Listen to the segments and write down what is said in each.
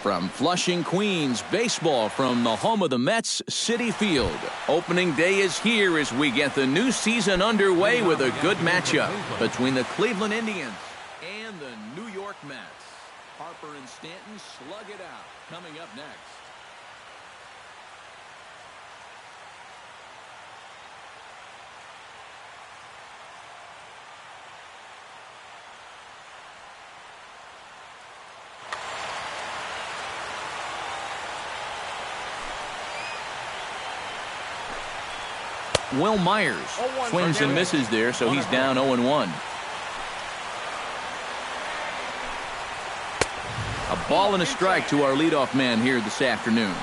From Flushing, Queens, baseball from the home of the Mets, Citi Field. Opening day is here as we get the new season underway with a good matchup between the Cleveland Indians and the New York Mets. Harper and Stanton slug it out. Coming up next. Will Myers swings and misses there, so he's down 0-1. A ball and a strike to our leadoff man here this afternoon.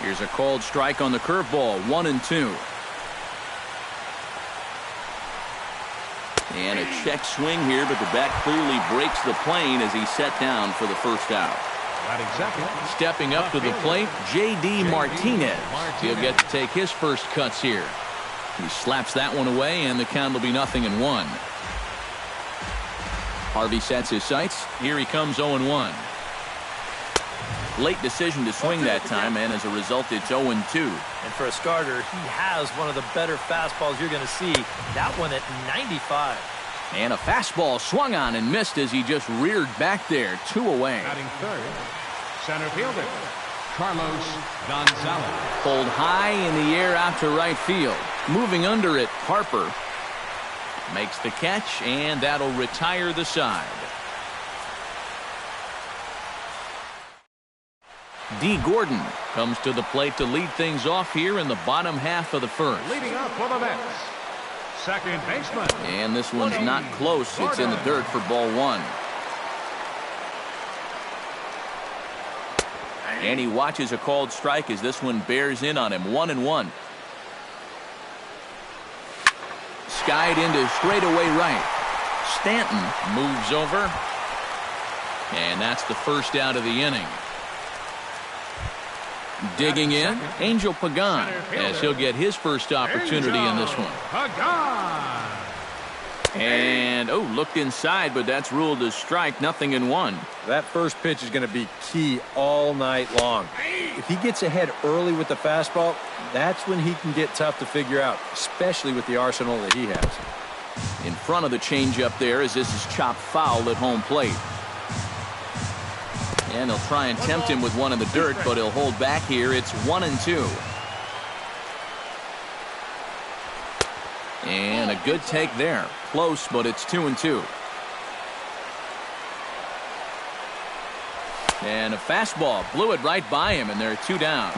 Here's a called strike on the curveball, 1-2. And a check swing here, but the bat clearly breaks the plane as he's set down for the first out. Stepping up to the plate, J.D. Martinez. He'll get to take his first cuts here. He slaps that one away, and the count will be 0-1. Harvey sets his sights. Here he comes 0-1. Late decision to swing that time, and as a result, it's 0-2. And for a starter, he has one of the better fastballs you're going to see. That one at 95. And a fastball swung on and missed as he just reared back there. 2 away. Batting third, center fielder, Carlos Gonzalez. Pulled high in the air out to right field. Moving under it, Harper makes the catch, and that'll retire the side. D. Gordon comes to the plate to lead things off here in the bottom half of the first. Leading up for the Mets, second baseman. And this one's not close. It's in the dirt for ball 1. And he watches a called strike as this one bears in on him. 1-1. Skied into straightaway right. Stanton moves over. And that's the first out of the inning. Digging in, Angel Pagan, as he'll get his first opportunity in this one. And, looked inside, but that's ruled as strike, 0-1. That first pitch is going to be key all night long. If he gets ahead early with the fastball, that's when he can get tough to figure out, especially with the arsenal that he has. In front of the changeup there as this is chopped foul at home plate. And they'll try and tempt him with one in the dirt, but he'll hold back here. It's 1-2. And a good take there. Close, but it's 2-2. And a fastball blew it right by him, and they're 2 down.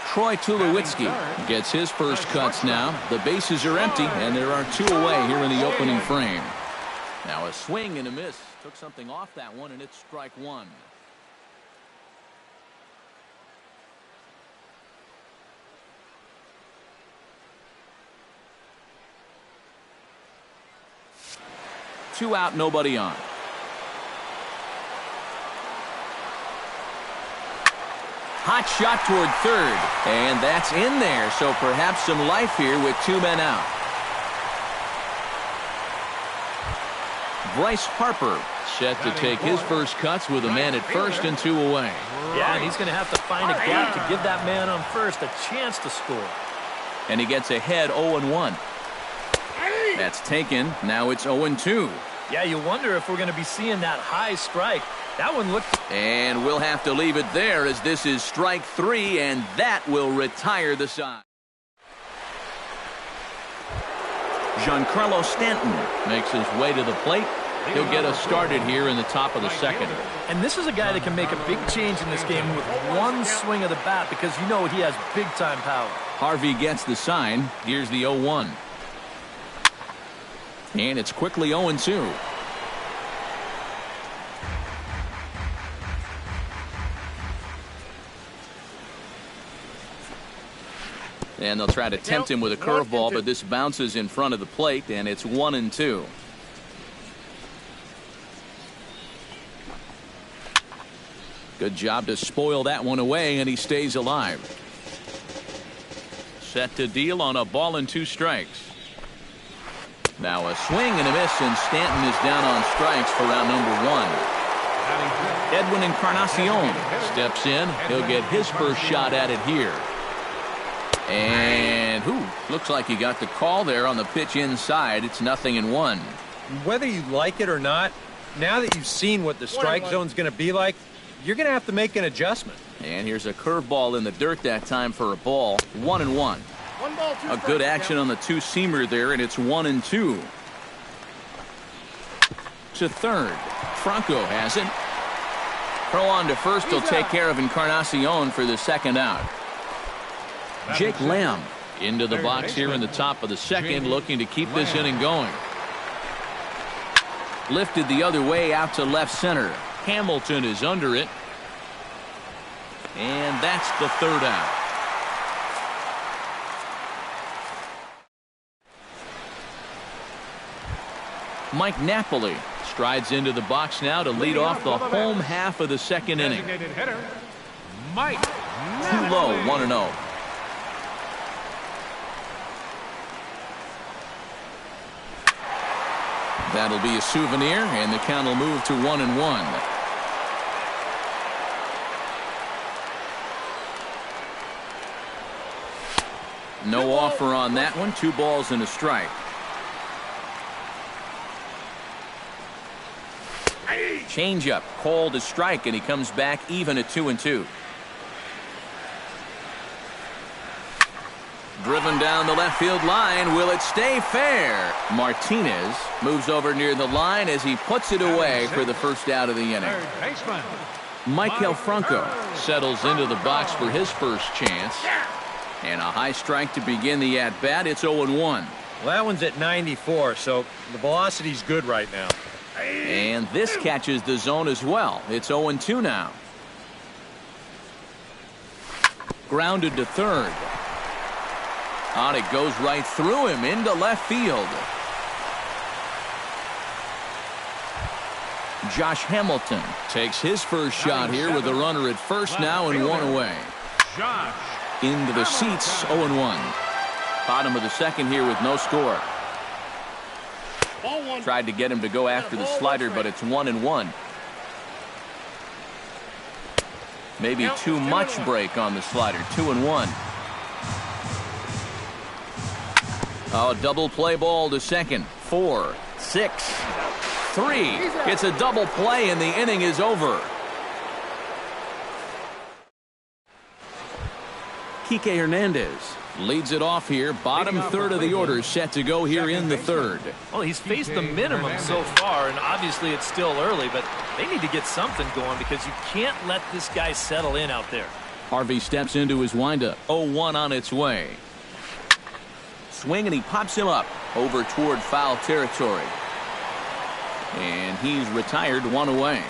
Troy Tulowitzki gets his first cuts now. The bases are empty, and there are 2 away here in the opening frame. Now a swing and a miss. Took something off that one, and it's strike 1. Two out, nobody on. Hot shot toward third, and that's in there, so perhaps some life here with 2 men out. Bryce Harper set to take his first cuts with a man at first and 2 away. Yeah, and he's going to have to find a gap to give that man on first a chance to score. And he gets ahead 0-1. That's taken. Now it's 0-2. Yeah, you wonder if we're going to be seeing that high strike. That one looked... And we'll have to leave it there as this is strike 3, and that will retire the side. Giancarlo Stanton makes his way to the plate. He'll get us started here in the top of the second. And this is a guy that can make a big change in this game with one swing of the bat because you know he has big-time power. Harvey gets the sign. Here's the 0-1. And it's quickly 0-2. And they'll try to tempt him with a curveball, but this bounces in front of the plate, and it's 1-2. Good job to spoil that one away, and he stays alive. Set to deal on a ball and 2 strikes. Now a swing and a miss, and Stanton is down on strikes for round number 1. Edwin Encarnacion steps in. He'll get his first shot at it here. And looks like he got the call there on the pitch inside. It's 0-1. Whether you like it or not, now that you've seen what the strike zone's going to be like, you're going to have to make an adjustment. And here's a curveball in the dirt that time for a ball. 1-1. A good action on the two-seamer there, and it's 1-2. To third. Franco has it. Throw on to first. He'll take care of Encarnacion for the second out. Jake Lamb into the box here in the top of the second, looking to keep this inning going. Lifted the other way out to left center. Hamilton is under it. And that's the third out. Mike Napoli strides into the box now to lead off the home half of the second inning. Mike Too low, 1-0. That'll be a souvenir, and the count will move to 1-1. No offer on that one. 2 balls and a strike. Changeup called a strike, and he comes back even at 2-2. Driven down the left field line. Will it stay fair? Martinez moves over near the line as he puts it away for the first out of the inning. Michael Franco settles into the box for his first chance. And a high strike to begin the at-bat. It's 0-1. Well, that one's at 94, so the velocity's good right now. And this catches the zone as well. It's 0-2 now. Grounded to third. On it goes right through him into left field. Josh Hamilton takes his first shot here with a runner at first now and 1 away. Into the seats, 0-1. Bottom of the second here with no score. Tried to get him to go after the slider, but it's 1-1. Maybe too much break on the slider. 2-1. Oh, double play ball to second. 4, 6, 3. It's a double play, and the inning is over. Kike Hernandez leads it off here. Bottom third of the order set to go here in the third. Well, he's faced the minimum so far, and obviously it's still early, but they need to get something going because you can't let this guy settle in out there. Harvey steps into his windup. 0-1 on its way. Swing, and he pops him up over toward foul territory. And he's retired, 1 away.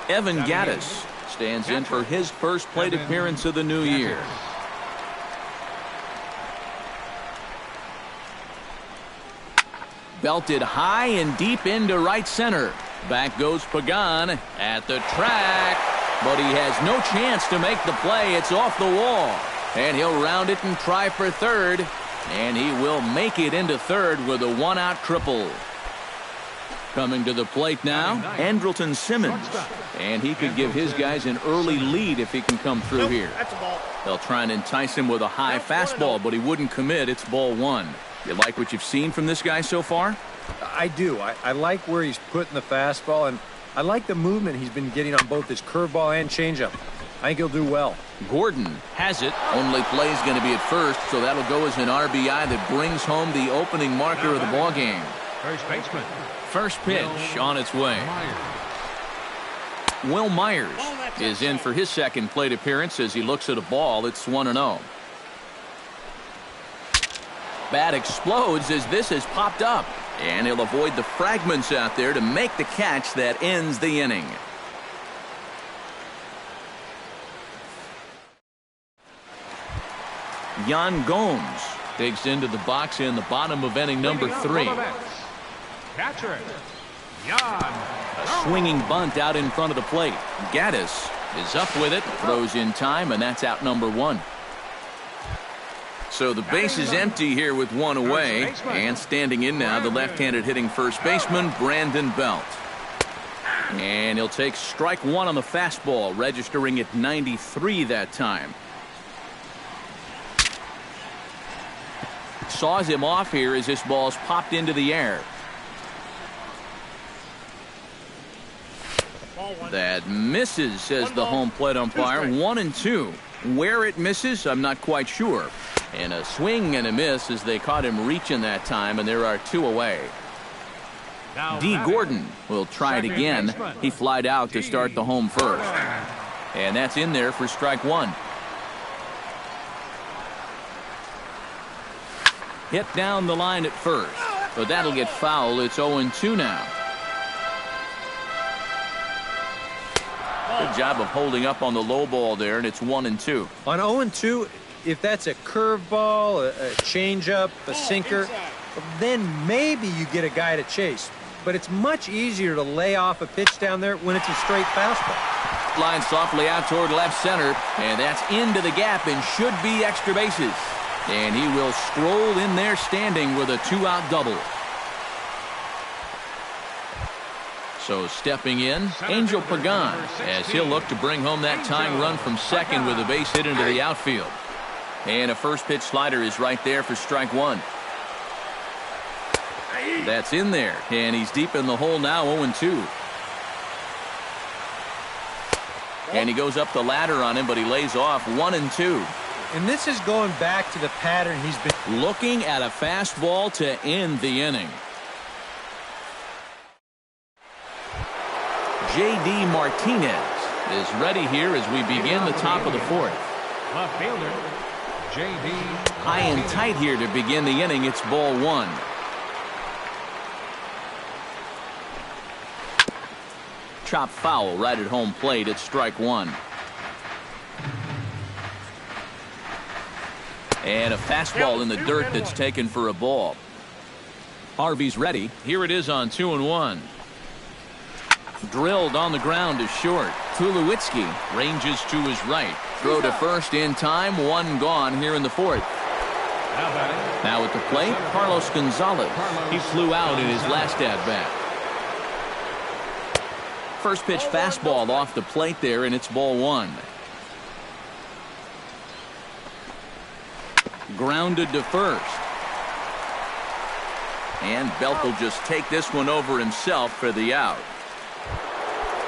Evan Gattis stands in for his first plate appearance of the new year. Belted high and deep into right center. Back goes Pagan at the track, but he has no chance to make the play. It's off the wall, and he'll round it and try for third, and he will make it into third with a 1-out triple. Coming to the plate now, Andrelton Simmons, and he could give his guys an early lead if he can come through here. They'll try and entice him with a high fastball, but he wouldn't commit. It's ball 1. You like what you've seen from this guy so far? I do. I like where he's putting the fastball, and I like the movement he's been getting on both his curveball and changeup. I think he'll do well. Gordon has it. Only play is going to be at first, so that'll go as an RBI that brings home the opening marker of the ballgame. First baseman. First pitch on its way. Will Myers is in for his second plate appearance as he looks at a ball. It's 1-0. Bat explodes as this has popped up, and he'll avoid the fragments out there to make the catch that ends the inning. Yan Gomes digs into the box in the bottom of inning number 3. Catcher, Yan. A swinging bunt out in front of the plate. Gattis is up with it, throws in time, and that's out number 1. So the base is empty here with one away. And standing in now, the left-handed hitting first baseman, Brandon Belt. And he'll take strike one on the fastball, registering at 93 that time. Saws him off here as this ball's popped into the air. That misses, says the home plate umpire. 1-2. Where it misses, I'm not quite sure. And a swing and a miss as they caught him reaching that time, and there are two away. D. Gordon will try it again. He flied out to start the home first. And that's in there for strike one. Hit down the line at first, but that'll get foul. It's 0-2 now. Good job of holding up on the low ball there, and it's 1-2. On 0-2, if that's a curveball, a changeup, a sinker, then maybe you get a guy to chase. But it's much easier to lay off a pitch down there when it's a straight fastball. Line softly out toward left center, and that's into the gap and should be extra bases. And he will stroll in there standing with a two-out double. So stepping in, Angel Pagan, as he'll look to bring home that tying run from second with a base hit into the outfield. And a first pitch slider is right there for strike one. That's in there, and he's deep in the hole now, 0-2. And he goes up the ladder on him, but he lays off 1-2. And this is going back to the pattern he's been looking at a fastball to end the inning. J.D. Martinez is ready here as we begin the top of the fourth. Left fielder, J.D. High and tight here to begin the inning. It's ball one. Chop foul right at home plate. It's strike one. And a fastball in the dirt that's taken for a ball. Harvey's ready. Here it is on 2-1. Drilled on the ground to short. Tulowitzki ranges to his right. Throw to first in time. One gone here in the fourth. Now at the plate, Carlos Gonzalez. He flew out in his last at-bat. First pitch fastball off the plate there, and it's ball one. Grounded to first. And Belk will just take this one over himself for the out.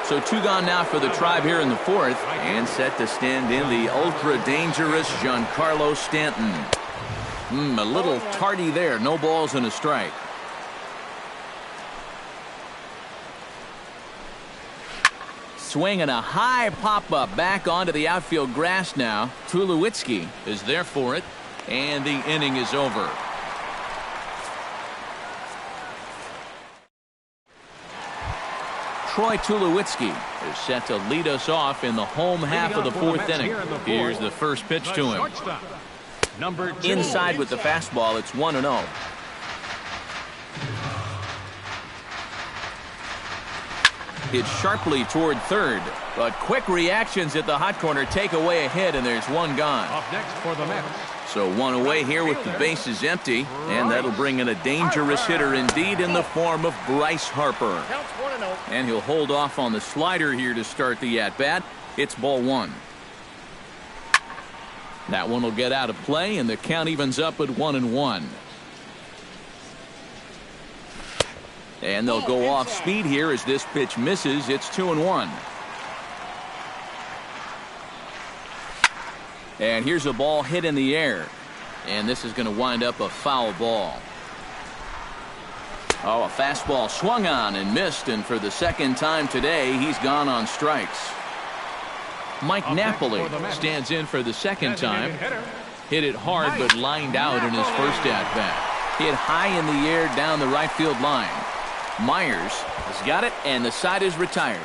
So two gone now for the Tribe here in the fourth, and set to stand in the ultra-dangerous Giancarlo Stanton. A little tardy there. No balls and a strike. Swing and a high pop-up back onto the outfield grass now. Tulowitzki is there for it, and the inning is over. Troy Tulowitzki is set to lead us off in the home half of the fourth inning. Here's the first pitch to him. Inside with the fastball, it's 1-0. Hit sharply toward third, but quick reactions at the hot corner take away a hit, and there's one gone. Up next for the Mets. So one away here with the bases empty, and that'll bring in a dangerous hitter indeed in the form of Bryce Harper. And he'll hold off on the slider here to start the at-bat. It's ball one. That one will get out of play, and the count evens up at 1-1. And they'll go off speed here as this pitch misses. It's 2-1. And here's a ball hit in the air. And this is going to wind up a foul ball. Oh, a fastball swung on and missed. And for the second time today, he's gone on strikes. Mike Napoli stands in for the second time. Hit it hard but lined out in his first at-bat. Hit high in the air down the right field line. Myers has got it, and the side is retired.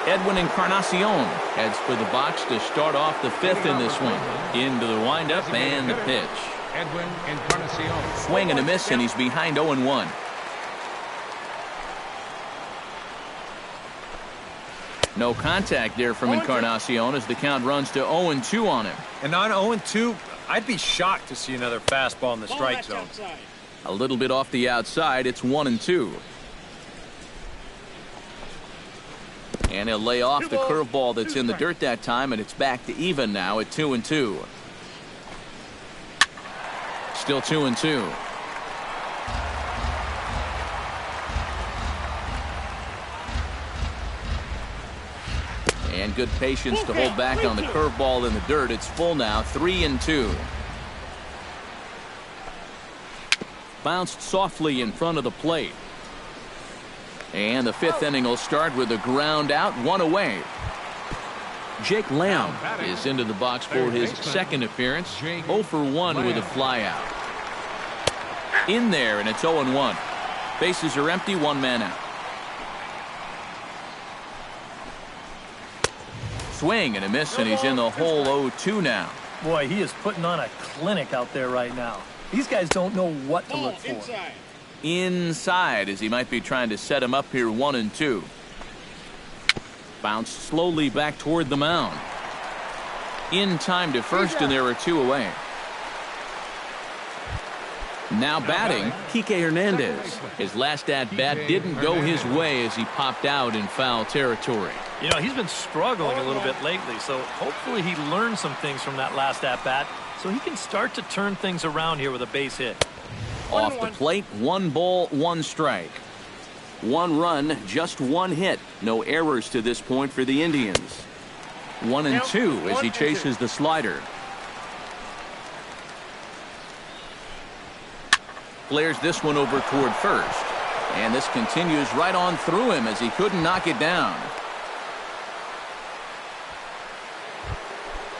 Edwin Encarnacion heads for the box to start off the fifth in this one. Into the windup and the pitch. Edwin Encarnacion. Swing and a miss, and he's behind 0-1. No contact there from Encarnacion as the count runs to 0-2 on him. And on 0-2, I'd be shocked to see another fastball in the strike zone. A little bit off the outside, it's 1-2. And he'll lay off the curveball that's in the dirt that time, and it's back to even now at 2-2. Still 2-2. And good patience to hold back on the curveball in the dirt. It's full now, 3-2. Bounced softly in front of the plate. And the fifth inning will start with a ground out, one away. Jake Lamb is into the box for his second appearance. 0 for 1 with a flyout. In there, and it's 0-1. Bases are empty, one man out. Swing and a miss, and he's in the hole 0-2 now. Boy, he is putting on a clinic out there right now. These guys don't know what to look for. Inside, as he might be trying to set him up here, 1-2. Bounced slowly back toward the mound. In time to first, and there are 2 away. Now batting, Kike Hernandez. His last at-bat didn't go his way as he popped out in foul territory. You know, he's been struggling a little bit lately, so hopefully he learned some things from that last at-bat so he can start to turn things around here with a base hit. Off the plate, 1 ball, 1 strike. 1 run, just 1 hit. No errors to this point for the Indians. 1-2 as he chases the slider. Flares this one over toward first. And this continues right on through him as he couldn't knock it down.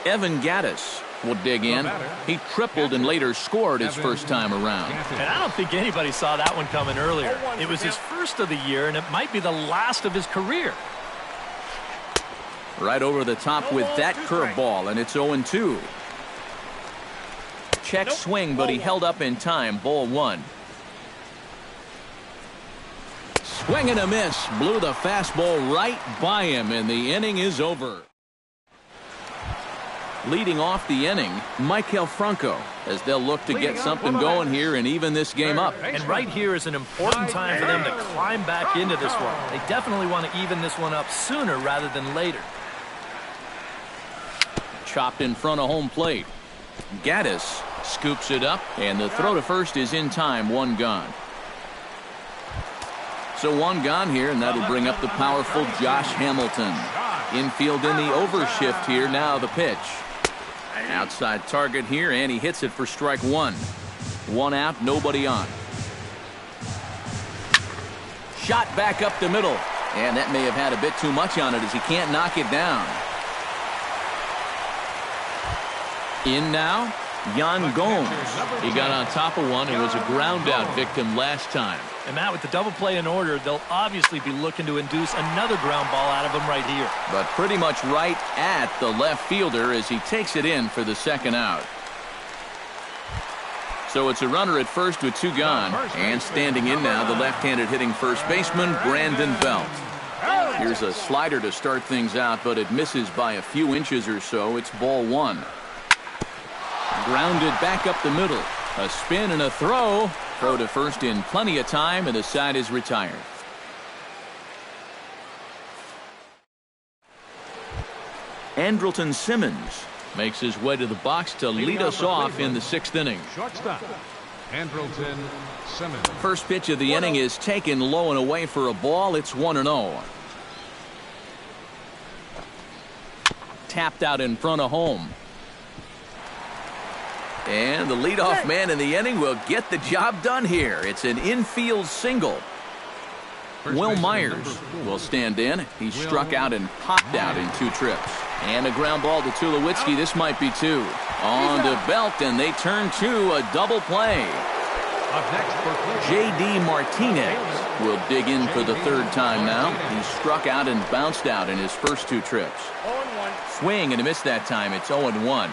Evan Gattis will dig in. He tripled and later scored his first time around. And I don't think anybody saw that one coming earlier. It was his first of the year, and it might be the last of his career. Right over the top with that curveball, and it's 0-2. Check swing, but he held up in time. Ball 1. Swing and a miss. Blew the fastball right by him, and the inning is over. Leading off the inning, Maikel Franco, as they'll look to get something going here and even this game up. And right here is an important time for them to climb back into this one. They definitely want to even this one up sooner rather than later. Chopped in front of home plate. Gattis scoops it up, and the throw to first is in time. 1 gone. So 1 gone here, and that'll bring up the powerful Josh Hamilton. Infield in the overshift here. Now the pitch. Outside target here, and he hits it for strike 1. 1 out, nobody on. Shot back up the middle, and that may have had a bit too much on it as he can't knock it down. In now, Yan Gomes. He got on top of one and was a ground out victim last time. And Matt, with the double play in order, they'll obviously be looking to induce another ground ball out of him right here. But pretty much right at the left fielder as he takes it in for the second out. So it's a runner at first with 2 gone. And standing in now, the left-handed hitting first baseman, Brandon Belt. Here's a slider to start things out, but it misses by a few inches or so. It's ball 1. Grounded back up the middle. A spin and a throw. Throw to first in plenty of time, and the side is retired. Andrelton Simmons makes his way to the box to lead us off in the 6th inning. Shortstop, Andrelton Simmons. First pitch of the inning is taken low and away for a ball. It's 1-0. Tapped out in front of home. And the leadoff man in the inning will get the job done here. It's an infield single. Will Myers will stand in. He struck out and popped out in 2 trips. And a ground ball to Tulowitzki. This might be 2. On to Belt, and they turn to a double play. Up next for J.D. Martinez will dig in for the 3rd time now. He struck out and bounced out in his first 2 trips. Swing and a miss that time. It's 0-1.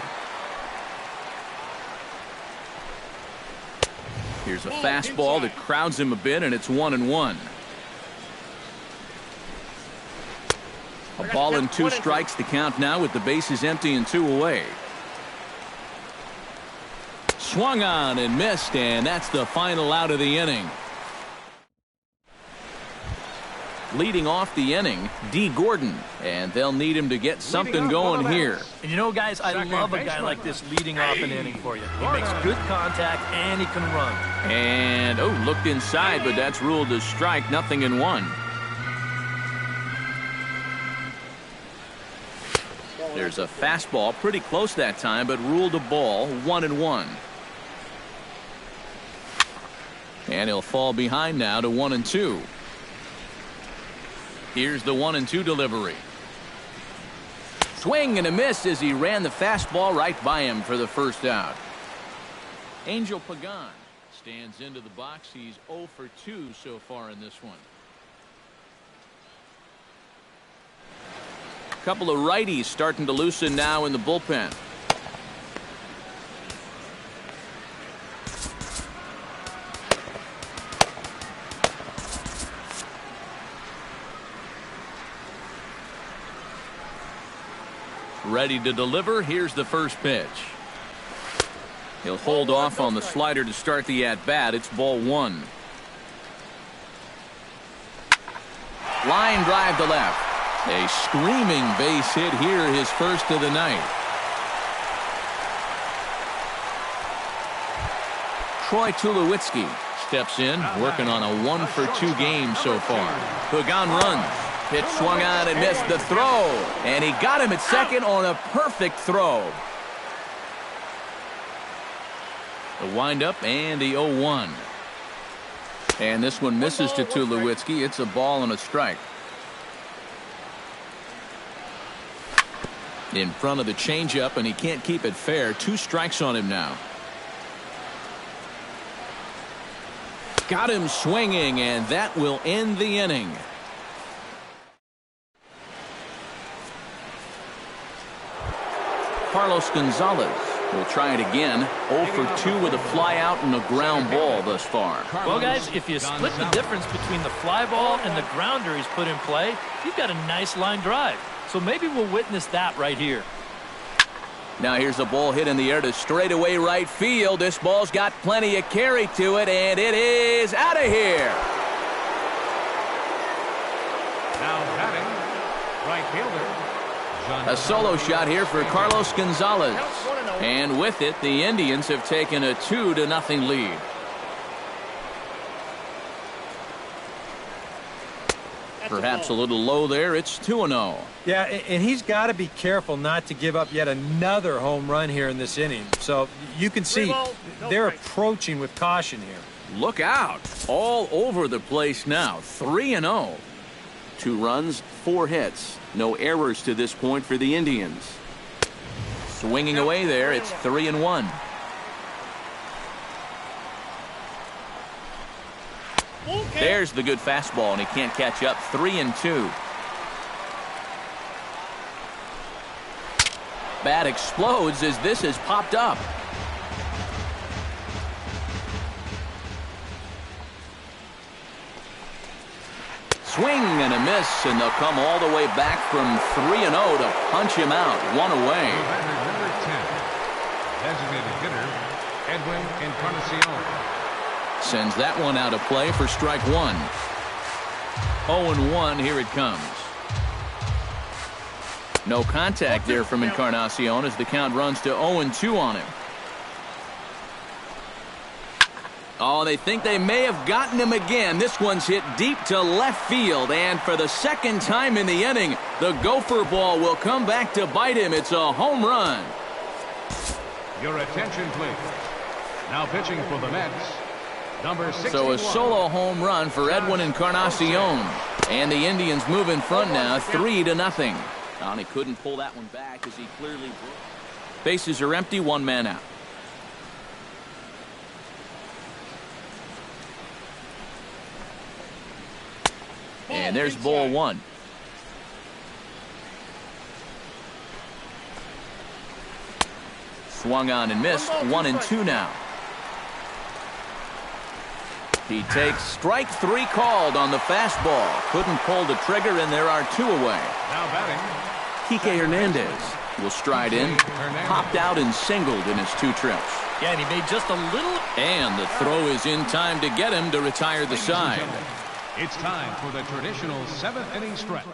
Here's a fastball that crowds him a bit, and it's 1-1. A ball and 2 strikes to count now with the bases empty and 2 away. Swung on and missed, and that's the final out of the inning. Leading off the inning, D. Gordon, and they'll need him to get something going here. And you know, guys, I love a guy like this leading off an inning for you. He makes good contact and he can run. And, looked inside, but that's ruled a strike, 0-1. There's a fastball, pretty close that time, but ruled a ball, 1-1. And he'll fall behind now to 1-2. Here's the 1-2 delivery. Swing and a miss as he ran the fastball right by him for the first out. Angel Pagan stands into the box. He's 0 for 2 so far in this one. A couple of righties starting to loosen now in the bullpen. Ready to deliver. Here's the first pitch. He'll hold off on the slider to start the at-bat. It's ball 1. Line drive to left. A screaming base hit here, his first of the night. Troy Tulowitzki steps in, working on a 1 for 2 game so far. Pagan runs. Pitch swung on and missed the throw. And he got him at second on a perfect throw. The windup and the 0-1. And this one misses to Tulowitzki. It's a ball and a strike. In front of the changeup, and he can't keep it fair. 2 strikes on him now. Got him swinging, and that will end the inning. Carlos Gonzalez will try it again. 0 for 2 with a fly out and a ground ball thus far. Well, guys, if you split the difference between the fly ball and the grounder he's put in play, you've got a nice line drive. So maybe we'll witness that right here. Now here's a ball hit in the air to straightaway right field. This ball's got plenty of carry to it, and it is out of here. Now batting, right fielder. A solo shot here for Carlos Gonzalez. And with it, the Indians have taken a 2-0 lead. Perhaps a little low there. It's 2-0. Yeah, and he's got to be careful not to give up yet another home run here in this inning. So you can see they're approaching with caution here. Look out. All over the place now. 3-0. 2 runs, 4 hits. No errors to this point for the Indians. Swinging away there, it's 3-1. There's the good fastball, and he can't catch up. 3-2. Bat explodes as this has popped up. Swing and a miss, and they'll come all the way back from 3-0 to punch him out. 1 away. Number 10, designated hitter, Edwin Encarnacion. Sends that one out of play for strike 1. 0-1, here it comes. No contact there from Encarnacion as the count runs to 0-2 on him. Oh, they think they may have gotten him again. This one's hit deep to left field, and for the second time in the inning, the gopher ball will come back to bite him. It's a home run. Your attention, please. Now pitching for the Mets, number 61. So a solo home run for Edwin Encarnacion, and the Indians move in front now, 3-0. Oh, he couldn't pull that one back as he clearly broke. Bases are empty, 1 man out. And there's ball 1. Swung on and missed. 1-2 now. He takes strike 3 called on the fastball. Couldn't pull the trigger, and there are 2 away. Now batting. Kike Hernandez will stride in. Popped out and singled in his 2 trips. Yeah, and he made just a little. And the throw is in time to get him to retire the side. It's time for the traditional 7th inning stretch.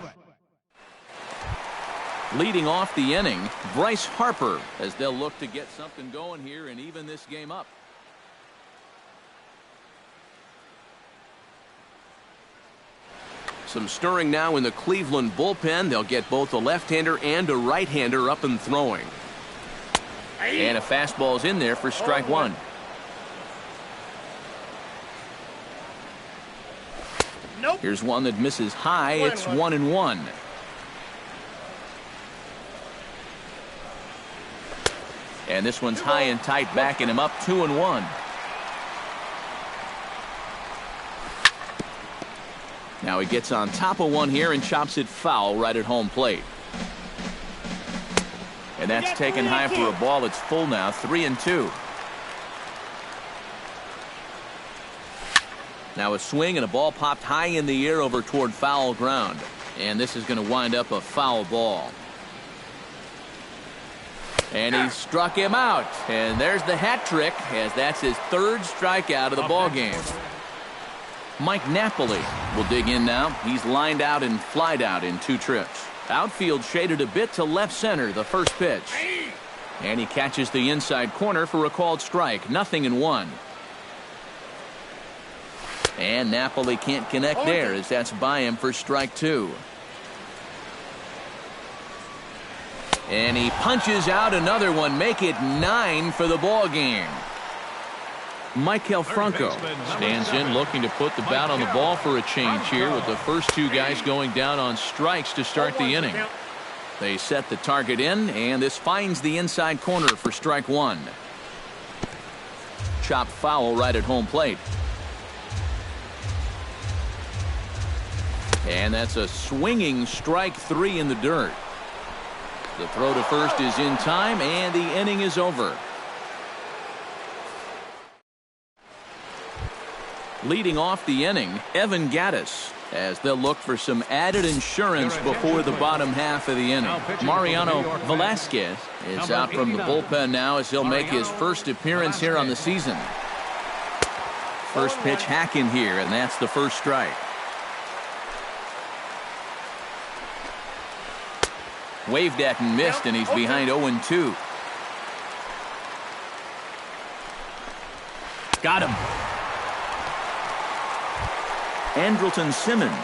Leading off the inning, Bryce Harper, as they'll look to get something going here and even this game up. Some stirring now in the Cleveland bullpen. They'll get both a left-hander and a right-hander up and throwing. And a fastball's in there for strike 1. Nope. Here's one that misses high. It's 1-1. And this one's high and tight, backing him up 2-1. Now he gets on top of one here and chops it foul right at home plate. And that's taken high for a ball. It's full now, 3-2. Now a swing and a ball popped high in the air over toward foul ground. And this is going to wind up a foul ball. And he struck him out. And there's the hat trick, as that's his 3rd strikeout of the ball game. Mike Napoli will dig in now. He's lined out and flied out in 2 trips. Outfield shaded a bit to left center, the first pitch. And he catches the inside corner for a called strike. 0-1. And Napoli can't connect there, as that's by him for strike 2. And he punches out another one. Make it 9 for the ball game. Michael Franco stands in, looking to put the bat on the ball for a change here, with the first 2 guys going down on strikes to start the inning. They set the target in, and this finds the inside corner for strike 1. Chopped foul right at home plate. And that's a swinging strike 3 in the dirt. The throw to first is in time, and the inning is over. Leading off the inning, Evan Gattis, as they'll look for some added insurance before the bottom half of the inning. Mariano Velasquez is out from the bullpen now, as he'll make his first appearance here on the season. First pitch hacking here, and that's the first strike. Waved at and missed, and he's behind 0-2. Got him. Andrelton Simmons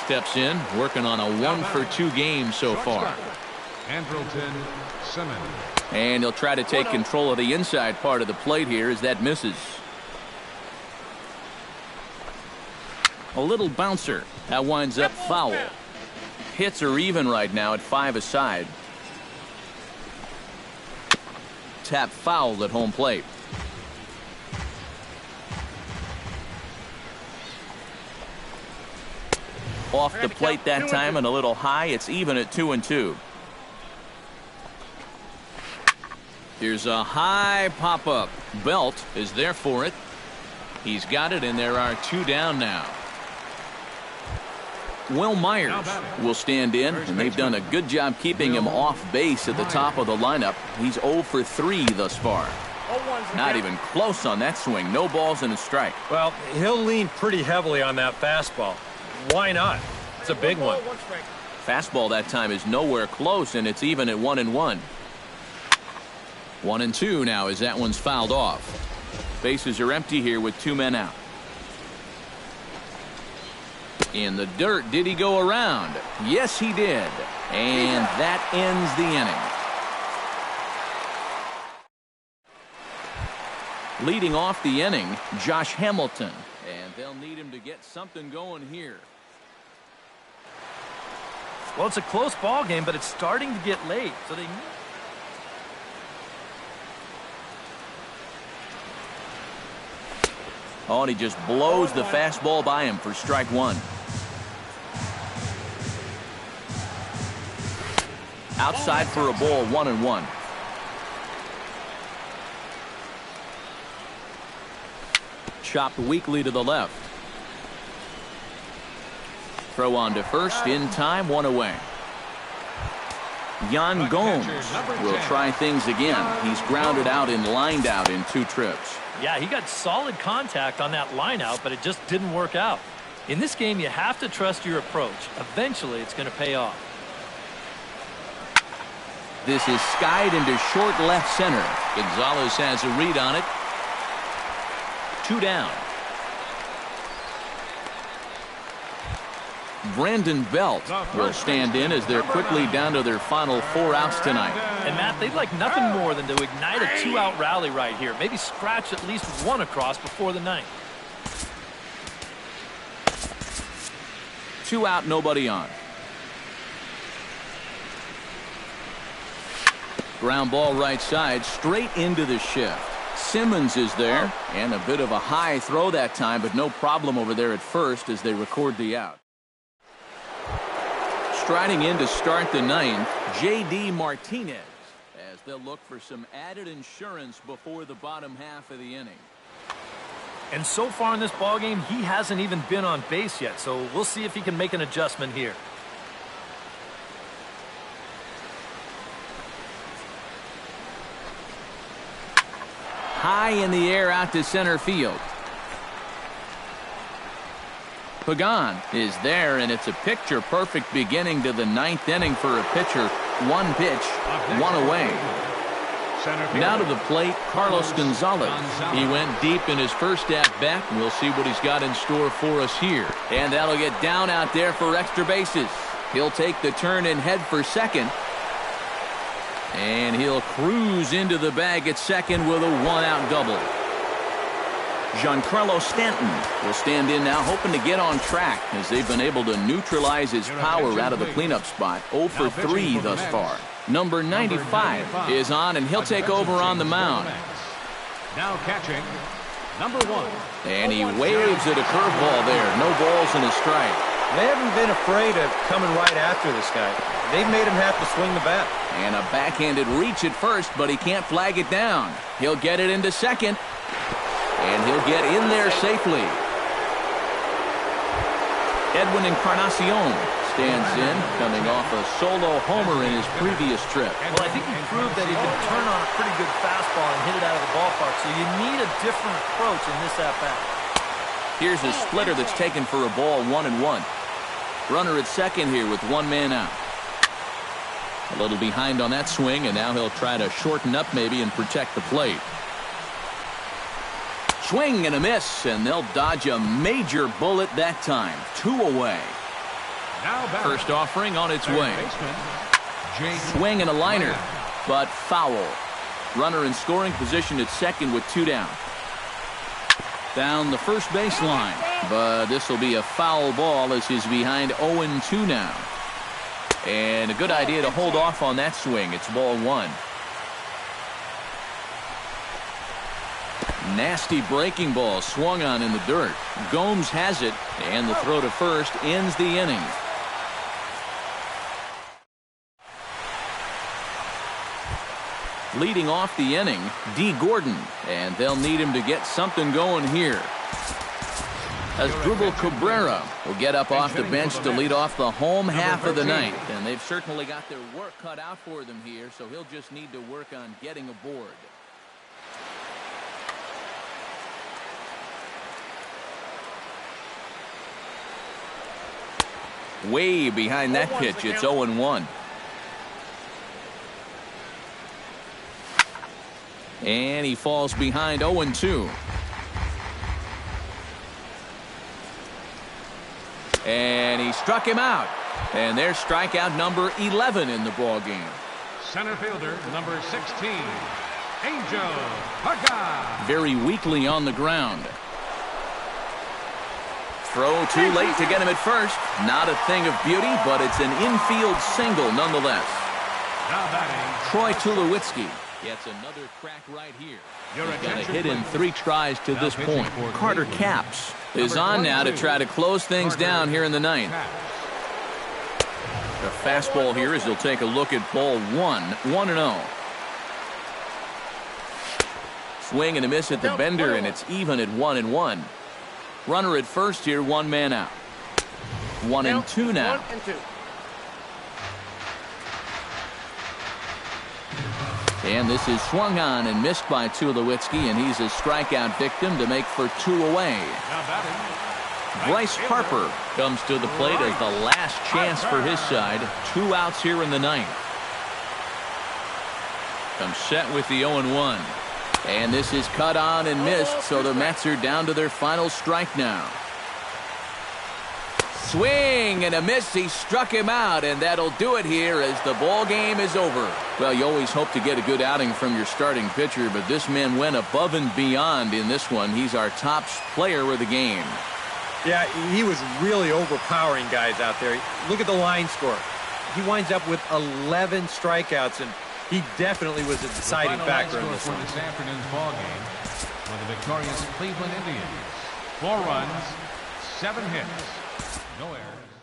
steps in, working on a 1-for-2 game so far. Andrelton Simmons. And he'll try to take control of the inside part of the plate here, as that misses. A little bouncer. That winds up foul. Hits are even right now at 5 aside. Tap foul at home plate. Off the plate that time and a little high. It's even at 2-2. Here's a high pop-up. Belt is there for it. He's got it, and there are 2 down now. Will Myers will stand in, and they've done a good job keeping him off base at the top of the lineup. He's 0-for-3 thus far. Not even close on that swing. No balls and a strike. Well, he'll lean pretty heavily on that fastball. Why not? It's a big one. Fastball that time is nowhere close, and it's even at 1-1. 1-2 now, as that one's fouled off. Bases are empty here with 2 men out. In the dirt, did he go around? Yes, he did. And that ends the inning. Leading off the inning, Josh Hamilton. And they'll need him to get something going here. Well, it's a close ball game, but it's starting to get late, so they. Oh, and he just blows the fastball by him for strike 1. Outside for a ball, 1-1. chopped weakly to the left. Throw on to first, in time, 1 away. Yan Gomes will try things again. He's grounded out and lined out in 2 trips. Yeah, he got solid contact on that line out, but it just didn't work out. In this game, you have to trust your approach. Eventually, it's going to pay off. This is skied into short left center. Gonzalez has a read on it. 2 down. Brandon Belt will stand in as they're quickly down to their final 4 outs tonight. And Matt, they'd like nothing more than to ignite a 2-out rally right here. Maybe scratch at least 1 across before the 9th. 2 out, nobody on. Ground ball right side, straight into the shift. Simmons is there, and a bit of a high throw that time, but no problem over there at first as they record the out. Striding in to start the 9th, J.D. Martinez, as they'll look for some added insurance before the bottom half of the inning. And so far in this ballgame, he hasn't even been on base yet, so we'll see if he can make an adjustment here. High in the air out to center field. Pagan is there, and it's a picture-perfect beginning to the 9th inning for a pitcher. 1 pitch, 1 away. Now to the plate, Carlos Gonzalez. He went deep in his first at-bat, and we'll see what he's got in store for us here. And that'll get down out there for extra bases. He'll take the turn and head for second. And he'll cruise into the bag at second with a 1-out double. Giancarlo Stanton will stand in now, hoping to get on track as they've been able to neutralize his power out of the cleanup spot. 0 for 3 thus far. Number 95 is on, and he'll take over on the mound. Now catching, number 1. And he waves at a curveball there. No balls and a strike. They haven't been afraid of coming right after this guy. They've made him have to swing the bat. And a backhanded reach at first, but he can't flag it down. He'll get it into second. And he'll get in there safely. Edwin Encarnacion stands in, coming off a solo homer in his previous trip. Well, I think he proved that he can turn on a pretty good fastball and hit it out of the ballpark, so you need a different approach in this at-bat. Here's a splitter that's taken for a ball, 1-1. Runner at second here with 1 man out. A little behind on that swing, and now he'll try to shorten up maybe and protect the plate. Swing and a miss, and they'll dodge a major bullet that time. 2 away. First offering on its way. Swing and a liner, but foul. Runner in scoring position at second with 2 down. Down the first baseline, but this will be a foul ball as he's behind 0-2 now. And a good idea to hold off on that swing. It's ball 1. Nasty breaking ball swung on in the dirt. Gomes has it, and the throw to first ends the inning. Leading off the inning, D. Gordon, and they'll need him to get something going here. As Asdrubal Cabrera will get up off the bench to lead off the home half of the 9th, and they've certainly got their work cut out for them here, so he'll just need to work on getting aboard. Way behind that pitch, it's 0-1. And he falls behind 0-2. And he struck him out. And there's strikeout number 11 in the ball game. Center fielder, number 16, Angel Pagan. Very weakly on the ground. Throw too late to get him at first. Not a thing of beauty, but it's an infield single nonetheless. Now batting, Troy Tulowitzki gets another crack right here. He's got a hit in 3 tries to this point. Carter Capps is on now to try to close things down here in the 9th. The fastball here as he'll take a look at ball 1, 1-0. Swing and a miss at the bender, and it's even at 1-1. Runner at first here, one man out. 1-2 now. 1-2. And this is swung on and missed by Tulowitzki, and he's a strikeout victim to make for 2 away. Bryce Harper comes to the plate as the last chance for his side. 2 outs here in the 9th. Comes set with the 0-1. And this is cut on and missed, so the Mets are down to their final strike now. Swing and a miss. He struck him out, and that'll do it here as the ball game is over. Well, you always hope to get a good outing from your starting pitcher, but this man went above and beyond in this one. He's our top player of the game. Yeah, he was really overpowering guys out there. Look at the line score. He winds up with 11 strikeouts, and he definitely was a deciding factor in this one. This afternoon's ball game for the victorious Cleveland Indians. 4 runs, 7 hits, no errors.